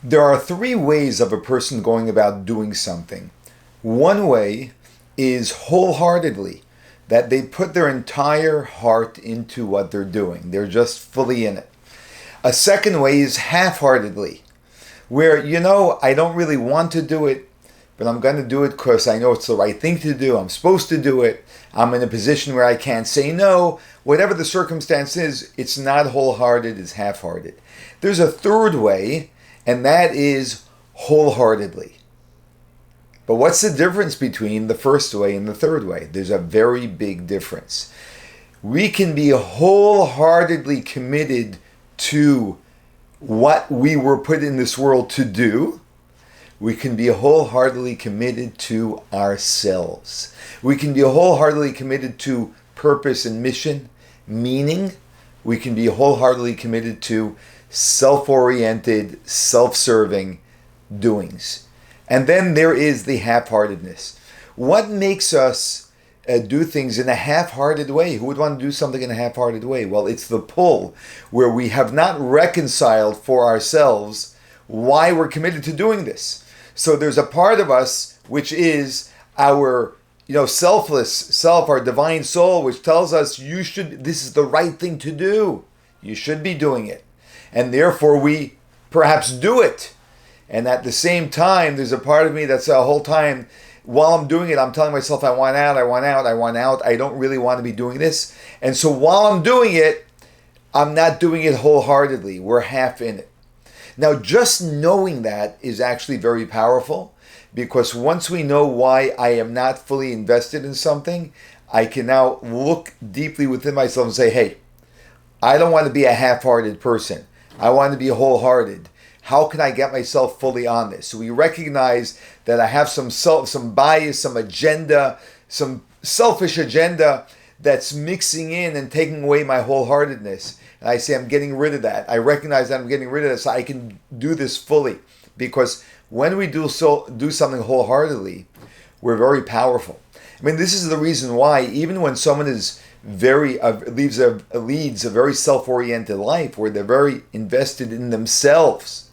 There are three ways of a person going about doing something. One way is wholeheartedly, that they put their entire heart into what they're doing. They're just fully in it. A second way is half-heartedly, where, I don't really want to do it, but I'm going to do it because I know it's the right thing to do. I'm supposed to do it. I'm in a position where I can't say no. Whatever the circumstance is, it's not wholehearted, it's half-hearted. There's a third way, and that is wholeheartedly. But what's the difference between the first way and the third way? There's a very big difference. We can be wholeheartedly committed to what we were put in this world to do. We can be wholeheartedly committed to ourselves. We can be wholeheartedly committed to purpose and mission, meaning. We can be wholeheartedly committed to self-oriented, self-serving doings. And then there is the half-heartedness. What makes us do things in a half-hearted way? Who would want to do something in a half-hearted way? Well, it's the pull where we have not reconciled for ourselves why we're committed to doing this. So there's a part of us which is our selfless self, our divine soul, which tells us this is the right thing to do. You should be doing it. And therefore we perhaps do it. And at the same time, there's a part of me that's the whole time, while I'm doing it, I'm telling myself, I want out, I don't really want to be doing this. And so while I'm doing it, I'm not doing it wholeheartedly. We're half in it. Now, just knowing that is actually very powerful, because once we know why I am not fully invested in something, I can now look deeply within myself and say, hey, I don't want to be a half-hearted person. I want to be wholehearted. How can I get myself fully on this? So we recognize that I have some bias, some agenda, some selfish agenda that's mixing in and taking away my wholeheartedness. And I say I'm getting rid of that. I recognize that I'm getting rid of it so I can do this fully. Because when we do something wholeheartedly, we're very powerful. I mean, this is the reason why even when someone is leads a very self-oriented life, where they're very invested in themselves,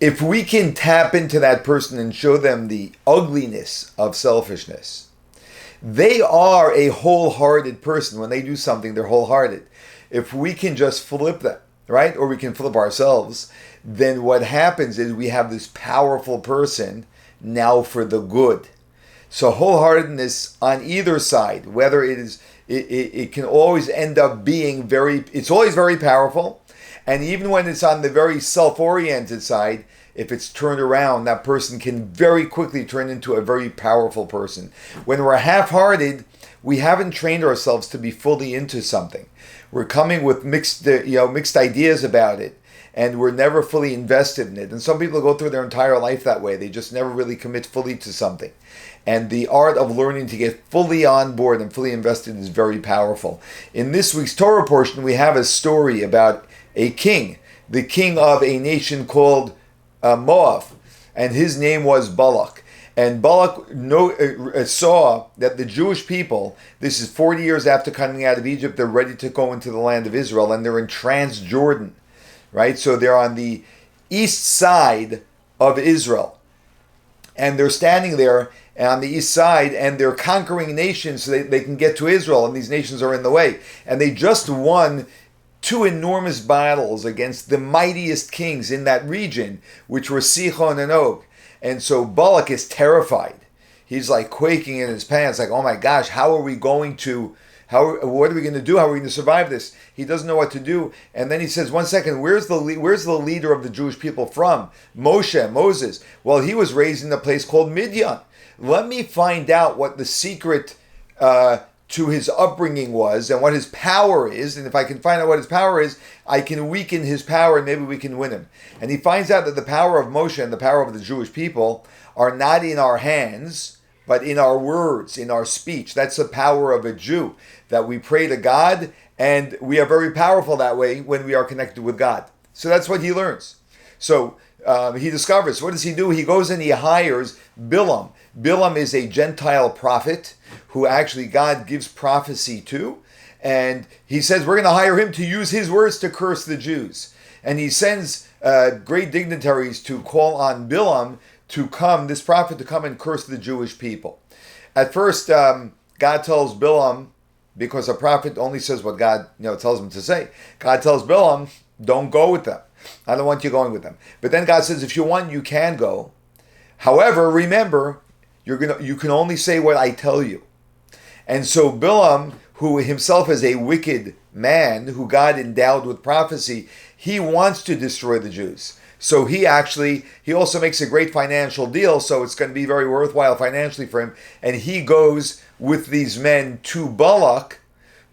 if we can tap into that person and show them the ugliness of selfishness, they are a wholehearted person. When they do something, they're wholehearted. If we can just flip them, right? Or we can flip ourselves, then what happens is we have this powerful person now for the good. So wholeheartedness on either side, whether it can always end up being it's always very powerful. And even when it's on the very self-oriented side, if it's turned around, that person can very quickly turn into a very powerful person. When we're half-hearted, we haven't trained ourselves to be fully into something. We're coming with mixed ideas about it, and we're never fully invested in it. And some people go through their entire life that way. They just never really commit fully to something. And the art of learning to get fully on board and fully invested is very powerful. In this week's Torah portion, we have a story about a king, the king of a nation called Moab, and his name was Balak. And Balak saw that the Jewish people, this is 40 years after coming out of Egypt, they're ready to go into the land of Israel, and they're in Transjordan, right? So they're on the east side of Israel, and they're standing there on the east side, and they're conquering nations so they can get to Israel, and these nations are in the way. And they just won two enormous battles against the mightiest kings in that region, which were Sichon and Og. And so Balak is terrified. He's like quaking in his pants, like, oh my gosh, what are we going to do? How are we going to survive this? He doesn't know what to do. And then he says, one second, where's the leader of the Jewish people from? Moses. Well, he was raised in a place called Midian. Let me find out what the secret to his upbringing was and what his power is. And if I can find out what his power is, I can weaken his power and maybe we can win him. And he finds out that the power of Moshe and the power of the Jewish people are not in our hands, but in our words, in our speech. That's the power of a Jew, that we pray to God, and we are very powerful that way when we are connected with God. So that's what he learns. So he discovers, what does he do? He goes and he hires Bilam. Bilam is a Gentile prophet who actually God gives prophecy to. And he says, we're going to hire him to use his words to curse the Jews. And he sends great dignitaries to call on Bilam to come, this prophet, to come and curse the Jewish people. At first, God tells Bilam, because a prophet only says what God tells him to say. God tells Bilam, don't go with them. I don't want you going with them. But then God says, if you want, you can go. However, remember, you can only say what I tell you. And so Bilam, who himself is a wicked man, who God endowed with prophecy, he wants to destroy the Jews. So he also makes a great financial deal, so it's going to be very worthwhile financially for him. And he goes with these men to Balak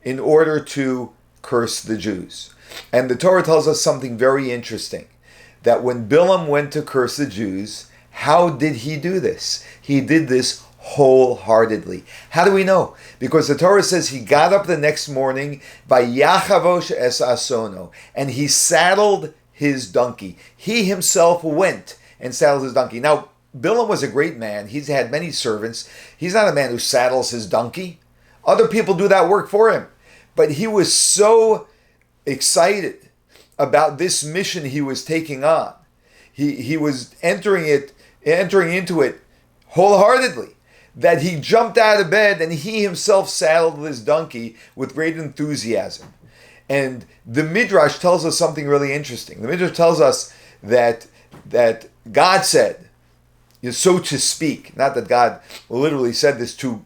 in order to curse the Jews. And the Torah tells us something very interesting, that when Bilam went to curse the Jews, how did he do this? He did this wholeheartedly. How do we know? Because the Torah says he got up the next morning by Yachavosh es asono, and he saddled his donkey. He himself went and saddled his donkey. Now, Bilam was a great man. He's had many servants. He's not a man who saddles his donkey. Other people do that work for him. But he was so excited about this mission he was taking on. He was entering into it wholeheartedly, that he jumped out of bed and he himself saddled his donkey with great enthusiasm. And the Midrash tells us something really interesting. The Midrash tells us that God said, so to speak, not that God literally said this to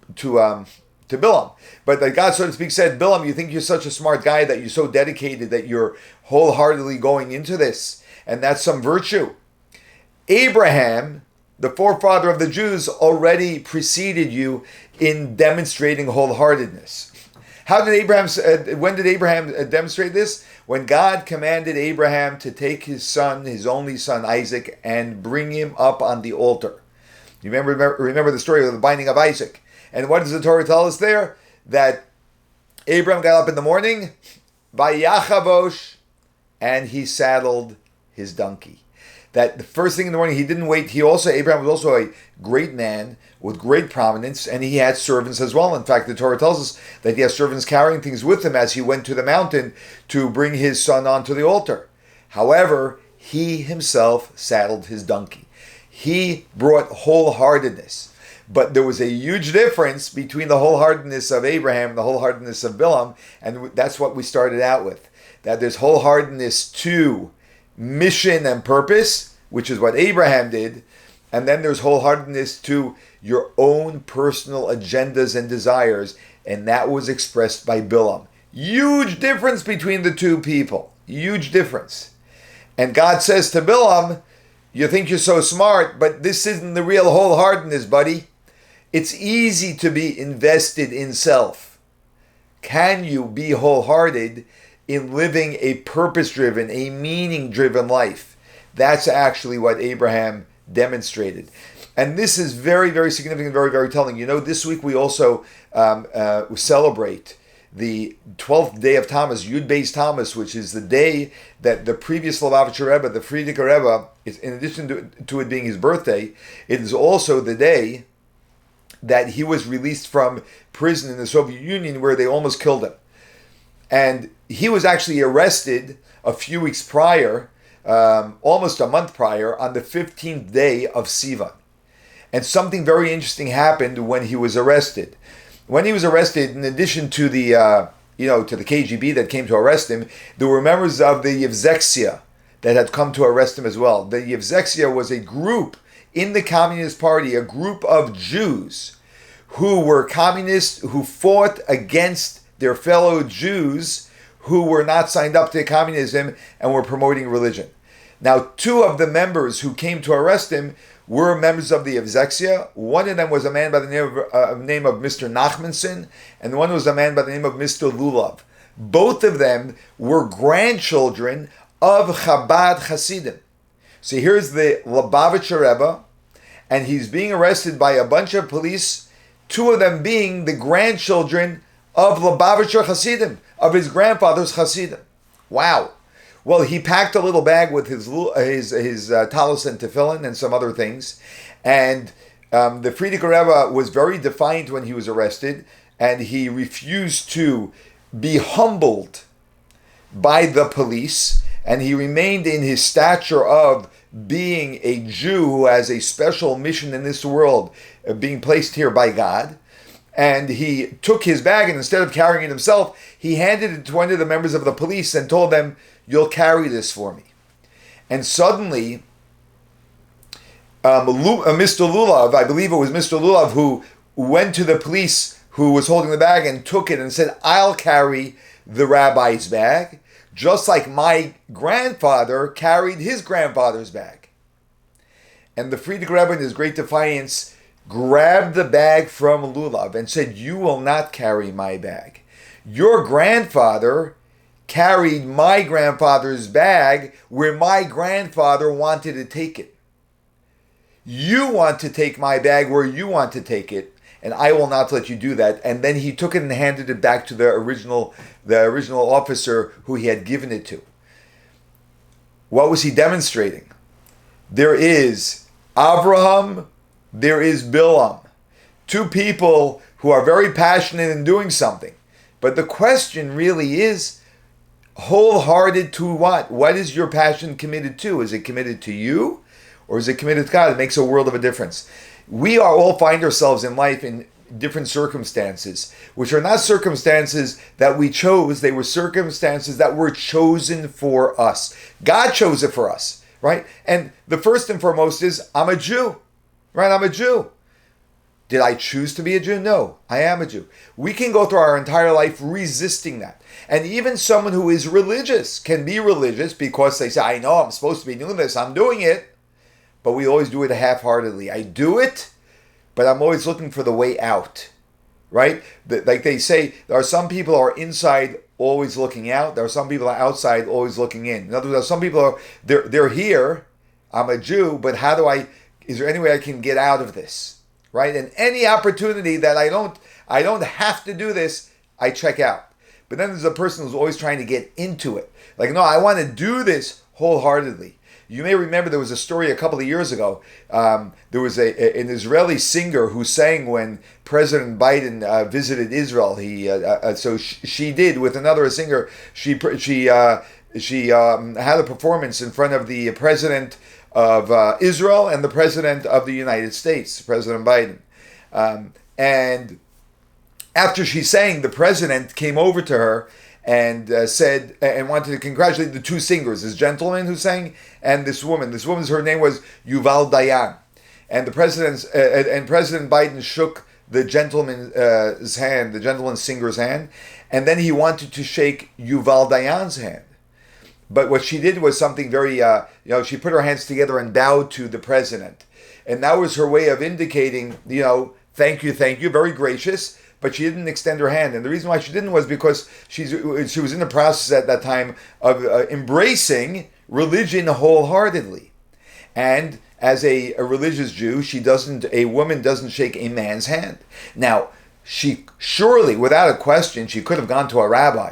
Bilam, but that God, so to speak, said, Bilam, you think you're such a smart guy, that you're so dedicated, that you're wholeheartedly going into this, and that's some virtue. Abraham, the forefather of the Jews, already preceded you in demonstrating wholeheartedness. When did Abraham demonstrate this? When God commanded Abraham to take his son, his only son Isaac, and bring him up on the altar. You remember the story of the binding of Isaac. And what does the Torah tell us there? That Abraham got up in the morning, Vayachavosh, and he saddled his donkey. That the first thing in the morning, he didn't wait. Abraham was also a great man with great prominence, and he had servants as well. In fact, the Torah tells us that he has servants carrying things with him as he went to the mountain to bring his son onto the altar. However, he himself saddled his donkey. He brought wholeheartedness. But there was a huge difference between the wholeheartedness of Abraham and the wholeheartedness of Bilam, and that's what we started out with. That there's wholeheartedness to mission and purpose, which is what Abraham did, and then there's wholeheartedness to your own personal agendas and desires, and that was expressed by Bilam. Huge difference between the two people. Huge difference. And God says to Bilam, you think you're so smart, but this isn't the real wholeheartedness, buddy. It's easy to be invested in self. Can you be wholehearted in living a purpose-driven, a meaning-driven life? That's actually what Abraham demonstrated. And this is very, very significant, very, very telling. This week we also celebrate the 12th day of Tammuz, Yud Beis Tammuz, which is the day that the previous Lubavitch Rebbe, the Freidiker Rebbe, in addition to it being his birthday, it is also the day that he was released from prison in the Soviet Union, where they almost killed him. And he was actually arrested a few weeks prior, almost a month prior, on the 15th day of Sivan. And something very interesting happened when he was arrested. When he was arrested, in addition to the KGB that came to arrest him, there were members of the Yevzeksia that had come to arrest him as well. The Yevzeksia was a group in the Communist Party, a group of Jews who were communists, who fought against their fellow Jews who were not signed up to communism and were promoting religion. Now, two of the members who came to arrest him were members of the Yevzeksia. One of them was a man by the name of Mr. Nachmanson, and one was a man by the name of Mr. Lulav. Both of them were grandchildren of Chabad Hasidim. So here's the Lubavitch Rebbe, and he's being arrested by a bunch of police, two of them being the grandchildren of Lubavitcher Hasidim, of his grandfather's Hasidim. Wow. Well, he packed a little bag with his talis and tefillin and some other things, and the Freidiker Rebbe was very defiant when he was arrested, and he refused to be humbled by the police, and he remained in his stature of being a Jew who has a special mission in this world, being placed here by God. And he took his bag, and instead of carrying it himself, he handed it to one of the members of the police and told them, "You'll carry this for me." And suddenly, Mr. Lulav, I believe it was Mr. Lulav, who went to the police who was holding the bag and took it and said, "I'll carry the rabbi's bag, just like my grandfather carried his grandfather's bag." And the Freidiker Rebbe, in his great defiance, grabbed the bag from Lulav and said, "You will not carry my bag. Your grandfather carried my grandfather's bag where my grandfather wanted to take it. You want to take my bag where you want to take it, and I will not let you do that." And then he took it and handed it back to the original officer who he had given it to. What was he demonstrating? There is Abraham, there is Bilam. Two people who are very passionate in doing something. But the question really is, wholehearted to what? What is your passion committed to? Is it committed to you, or is it committed to God? It makes a world of a difference. We all find ourselves in life in different circumstances, which are not circumstances that we chose. They were circumstances that were chosen for us. God chose it for us, right? And the first and foremost is, I'm a Jew, right? I'm a Jew. Did I choose to be a Jew? No, I am a Jew. We can go through our entire life resisting that. And even someone who is religious can be religious because they say, "I know I'm supposed to be doing this, I'm doing it." But we always do it half-heartedly. I do it, but I'm always looking for the way out, right? Like they say, there are some people who are inside always looking out. There are some people who are outside always looking in. In other words, some people they're here, I'm a Jew, but is there any way I can get out of this, right? And any opportunity that I don't have to do this, I check out. But then there's a person who's always trying to get into it. Like, no, I want to do this wholeheartedly. You may remember there was a story a couple of years ago. There was an Israeli singer who sang when President Biden visited Israel. She did with another singer. She had a performance in front of the president of Israel and the president of the United States, President Biden. And after she sang, the president came over to her and said, and wanted to congratulate the two singers, this gentleman who sang and this woman. This woman's, her name was Yuval Dayan. And the President Biden shook the gentleman's hand, the gentleman singer's hand, and then he wanted to shake Yuval Dayan's hand. But what she did was something very, she put her hands together and bowed to the president. And that was her way of indicating, thank you, very gracious. But she didn't extend her hand. And the reason why she didn't was because she was in the process at that time of embracing religion wholeheartedly. And as a religious Jew, a woman doesn't shake a man's hand. Now, she surely, without a question, she could have gone to a rabbi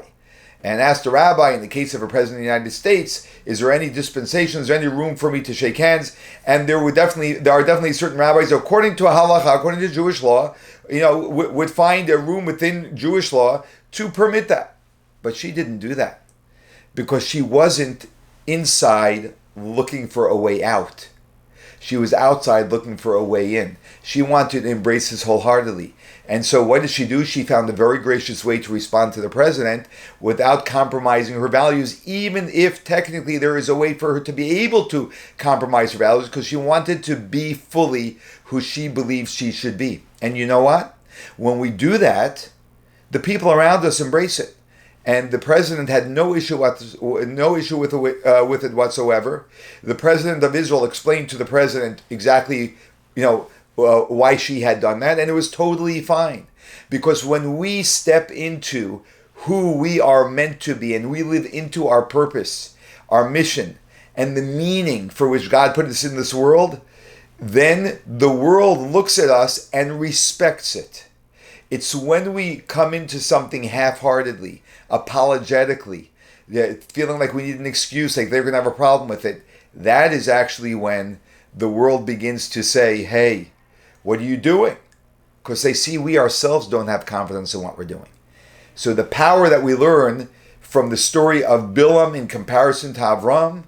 and asked the rabbi, in the case of a president of the United States, is there any dispensation, is there any room for me to shake hands? And there are definitely certain rabbis, according to a halacha, according to Jewish law, would find a room within Jewish law to permit that. But she didn't do that because she wasn't inside looking for a way out. She was outside looking for a way in. She wanted to embrace this wholeheartedly. And so what did she do? She found a very gracious way to respond to the president without compromising her values, even if technically there is a way for her to be able to compromise her values, because she wanted to be fully who she believes she should be. And you know what? When we do that, the people around us embrace it. And the president had no issue with it whatsoever. The president of Israel explained to the president exactly, why she had done that, and it was totally fine. Because when we step into who we are meant to be, and we live into our purpose, our mission, and the meaning for which God put us in this world, then the world looks at us and respects it. It's when we come into something half-heartedly, apologetically, feeling like we need an excuse, like they're going to have a problem with it, that is actually when the world begins to say, hey, what are you doing? Because they see we ourselves don't have confidence in what we're doing. So the power that we learn from the story of Bilam in comparison to Avram.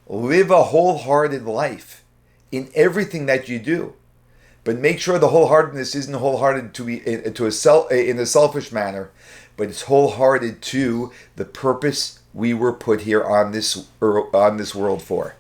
Live a wholehearted life in everything that you do. But make sure the wholeheartedness isn't wholehearted in a selfish manner, but it's wholehearted to the purpose we were put here on this world for.